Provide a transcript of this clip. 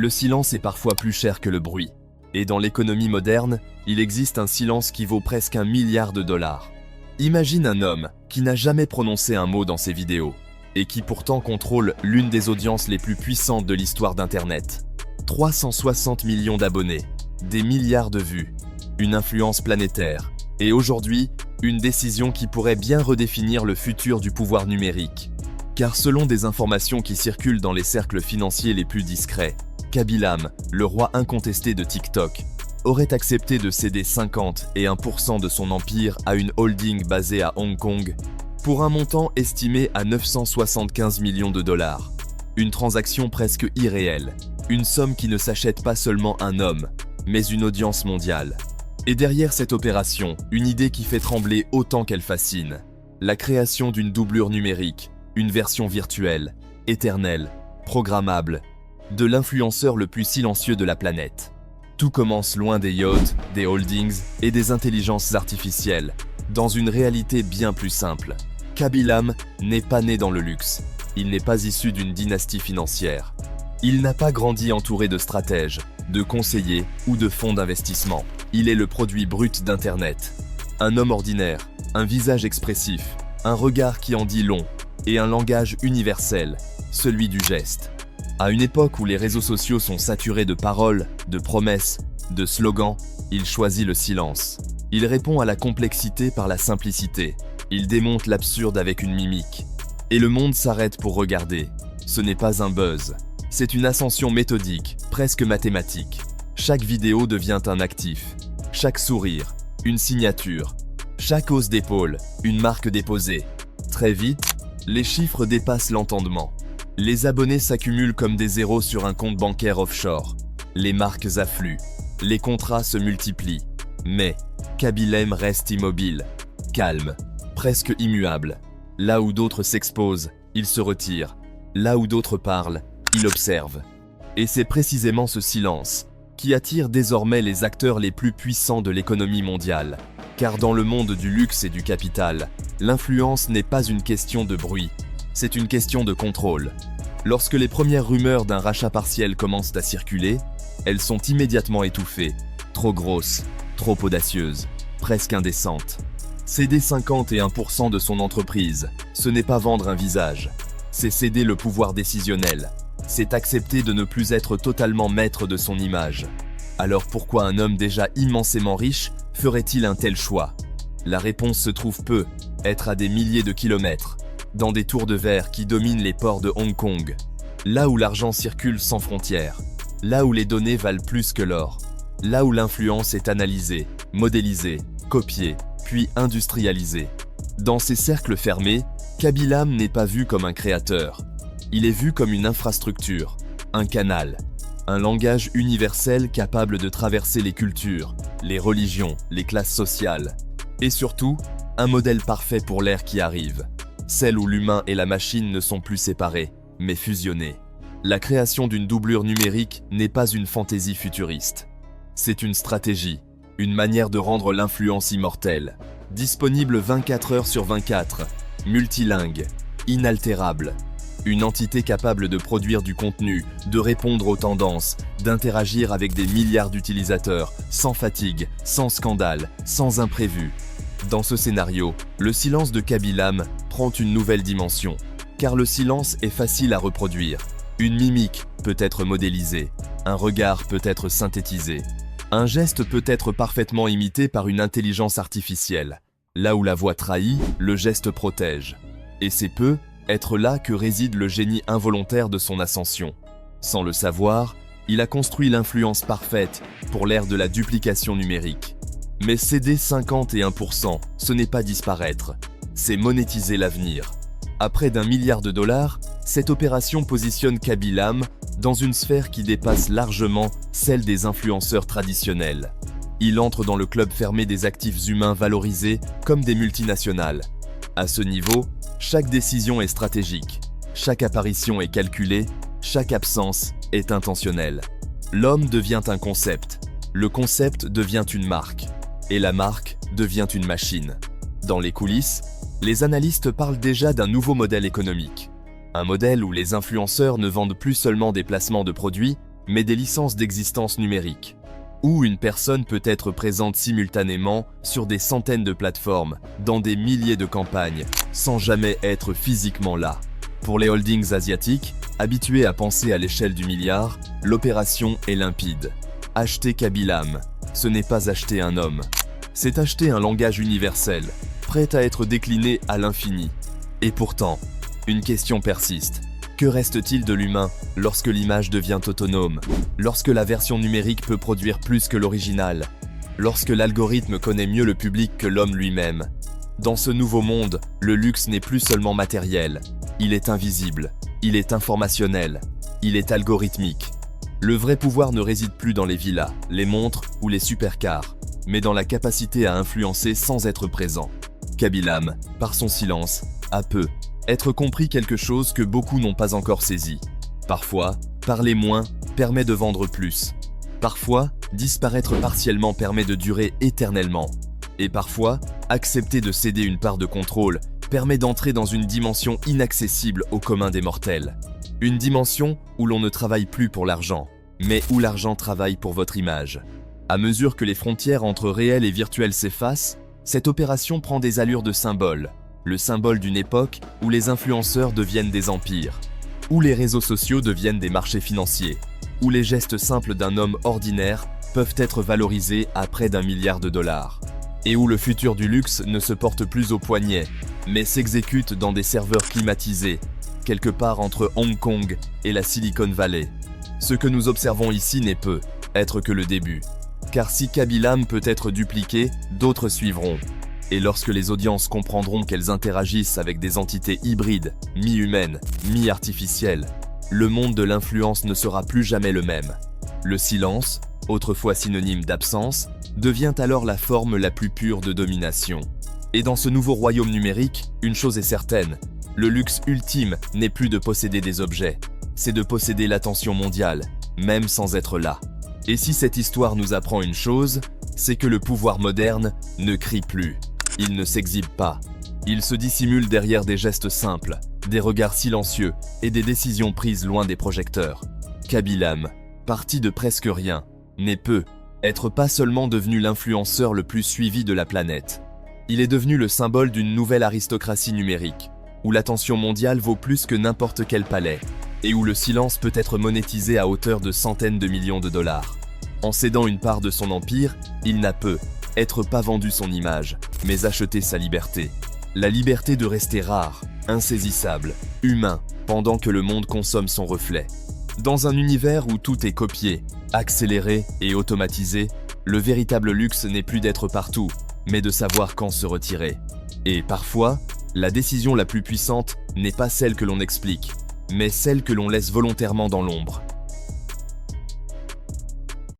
Le silence est parfois plus cher que le bruit. Et dans l'économie moderne, il existe un silence qui vaut presque $1 milliard. Imagine un homme qui n'a jamais prononcé un mot dans ses vidéos, et qui pourtant contrôle l'une des audiences les plus puissantes de l'histoire d'Internet. 360 millions d'abonnés, des milliards de vues, une influence planétaire, et aujourd'hui, une décision qui pourrait bien redéfinir le futur du pouvoir numérique. Car selon des informations qui circulent dans les cercles financiers les plus discrets, Khaby-Lame, le roi incontesté de TikTok, aurait accepté de céder 51% de son empire à une holding basée à Hong Kong pour un montant estimé à $975 millions. Une transaction presque irréelle, une somme qui ne s'achète pas seulement un homme, mais une audience mondiale. Et derrière cette opération, une idée qui fait trembler autant qu'elle fascine. La création d'une doublure numérique, une version virtuelle, éternelle, programmable, de l'influenceur le plus silencieux de la planète. Tout commence loin des yachts, des holdings et des intelligences artificielles, dans une réalité bien plus simple. Khaby-Lame n'est pas né dans le luxe. Il n'est pas issu d'une dynastie financière. Il n'a pas grandi entouré de stratèges, de conseillers ou de fonds d'investissement. Il est le produit brut d'Internet. Un homme ordinaire, un visage expressif, un regard qui en dit long et un langage universel, celui du geste. À une époque où les réseaux sociaux sont saturés de paroles, de promesses, de slogans, il choisit le silence. Il répond à la complexité par la simplicité. Il démonte l'absurde avec une mimique. Et le monde s'arrête pour regarder. Ce n'est pas un buzz. C'est une ascension méthodique, presque mathématique. Chaque vidéo devient un actif. Chaque sourire, une signature. Chaque hausse d'épaule, une marque déposée. Très vite, les chiffres dépassent l'entendement. Les abonnés s'accumulent comme des zéros sur un compte bancaire offshore. Les marques affluent. Les contrats se multiplient. Mais Khaby-Lame reste immobile, calme, presque immuable. Là où d'autres s'exposent, il se retire. Là où d'autres parlent, il observe. Et c'est précisément ce silence qui attire désormais les acteurs les plus puissants de l'économie mondiale. Car dans le monde du luxe et du capital, l'influence n'est pas une question de bruit, c'est une question de contrôle. Lorsque les premières rumeurs d'un rachat partiel commencent à circuler, elles sont immédiatement étouffées, trop grosses, trop audacieuses, presque indécentes. Céder 51% de son entreprise, ce n'est pas vendre un visage, c'est céder le pouvoir décisionnel. C'est accepter de ne plus être totalement maître de son image. Alors pourquoi un homme déjà immensément riche ferait-il un tel choix? La réponse se trouve peu, être à des milliers de kilomètres, dans des tours de verre qui dominent les ports de Hong Kong, là où l'argent circule sans frontières, là où les données valent plus que l'or, là où l'influence est analysée, modélisée, copiée, puis industrialisée. Dans ces cercles fermés, Khaby-Lame n'est pas vu comme un créateur. Il est vu comme une infrastructure, un canal, un langage universel capable de traverser les cultures, les religions, les classes sociales. Et surtout, un modèle parfait pour l'ère qui arrive, celle où l'humain et la machine ne sont plus séparés, mais fusionnés. La création d'une doublure numérique n'est pas une fantaisie futuriste. C'est une stratégie, une manière de rendre l'influence immortelle, disponible 24 heures sur 24, multilingue, inaltérable. Une entité capable de produire du contenu, de répondre aux tendances, d'interagir avec des milliards d'utilisateurs, sans fatigue, sans scandale, sans imprévu. Dans ce scénario, le silence de Khaby-Lame prend une nouvelle dimension, car le silence est facile à reproduire. Une mimique peut être modélisée, un regard peut être synthétisé, un geste peut être parfaitement imité par une intelligence artificielle. Là où la voix trahit, le geste protège. Et c'est peu être là que réside le génie involontaire de son ascension. Sans le savoir, il a construit l'influence parfaite pour l'ère de la duplication numérique. Mais céder 51%, ce n'est pas disparaître, c'est monétiser l'avenir. À près d'1 milliard de dollars, cette opération positionne Khaby-Lame dans une sphère qui dépasse largement celle des influenceurs traditionnels. Il entre dans le club fermé des actifs humains valorisés comme des multinationales. À ce niveau, chaque décision est stratégique, chaque apparition est calculée, chaque absence est intentionnelle. L'homme devient un concept, le concept devient une marque, et la marque devient une machine. Dans les coulisses, les analystes parlent déjà d'un nouveau modèle économique. Un modèle où les influenceurs ne vendent plus seulement des placements de produits, mais des licences d'existence numérique, où une personne peut être présente simultanément sur des centaines de plateformes, dans des milliers de campagnes, sans jamais être physiquement là. Pour les holdings asiatiques, habitués à penser à l'échelle du milliard, l'opération est limpide. Acheter Kabylam, ce n'est pas acheter un homme. C'est acheter un langage universel, prêt à être décliné à l'infini. Et pourtant, une question persiste. Que reste-t-il de l'humain lorsque l'image devient autonome, lorsque la version numérique peut produire plus que l'original, lorsque l'algorithme connaît mieux le public que l'homme lui-même? Dans ce nouveau monde, le luxe n'est plus seulement matériel, il est invisible, il est informationnel, il est algorithmique. Le vrai pouvoir ne réside plus dans les villas, les montres ou les supercars, mais dans la capacité à influencer sans être présent. Kabylam, par son silence, a peu être compris quelque chose que beaucoup n'ont pas encore saisi. Parfois, parler moins permet de vendre plus. Parfois, disparaître partiellement permet de durer éternellement. Et parfois, accepter de céder une part de contrôle permet d'entrer dans une dimension inaccessible au commun des mortels. Une dimension où l'on ne travaille plus pour l'argent, mais où l'argent travaille pour votre image. À mesure que les frontières entre réel et virtuel s'effacent, cette opération prend des allures de symbole. Le symbole d'une époque où les influenceurs deviennent des empires, où les réseaux sociaux deviennent des marchés financiers, où les gestes simples d'un homme ordinaire peuvent être valorisés à près d'1 milliard de dollars, et où le futur du luxe ne se porte plus au poignet, mais s'exécute dans des serveurs climatisés, quelque part entre Hong Kong et la Silicon Valley. Ce que nous observons ici n'est peut être que le début, car si Kabylam peut être dupliqué, d'autres suivront. Et lorsque les audiences comprendront qu'elles interagissent avec des entités hybrides, mi-humaines, mi-artificielles, le monde de l'influence ne sera plus jamais le même. Le silence, autrefois synonyme d'absence, devient alors la forme la plus pure de domination. Et dans ce nouveau royaume numérique, une chose est certaine, le luxe ultime n'est plus de posséder des objets, c'est de posséder l'attention mondiale, même sans être là. Et si cette histoire nous apprend une chose, c'est que le pouvoir moderne ne crie plus. Il ne s'exhibe pas. Il se dissimule derrière des gestes simples, des regards silencieux et des décisions prises loin des projecteurs. Kabylam, parti de presque rien, n'est peu être pas seulement devenu l'influenceur le plus suivi de la planète. Il est devenu le symbole d'une nouvelle aristocratie numérique, où l'attention mondiale vaut plus que n'importe quel palais, et où le silence peut être monétisé à hauteur de centaines de millions de dollars. En cédant une part de son empire, il n'a peu être pas vendu son image, mais acheter sa liberté. La liberté de rester rare, insaisissable, humain, pendant que le monde consomme son reflet. Dans un univers où tout est copié, accéléré et automatisé, le véritable luxe n'est plus d'être partout, mais de savoir quand se retirer. Et parfois, la décision la plus puissante n'est pas celle que l'on explique, mais celle que l'on laisse volontairement dans l'ombre.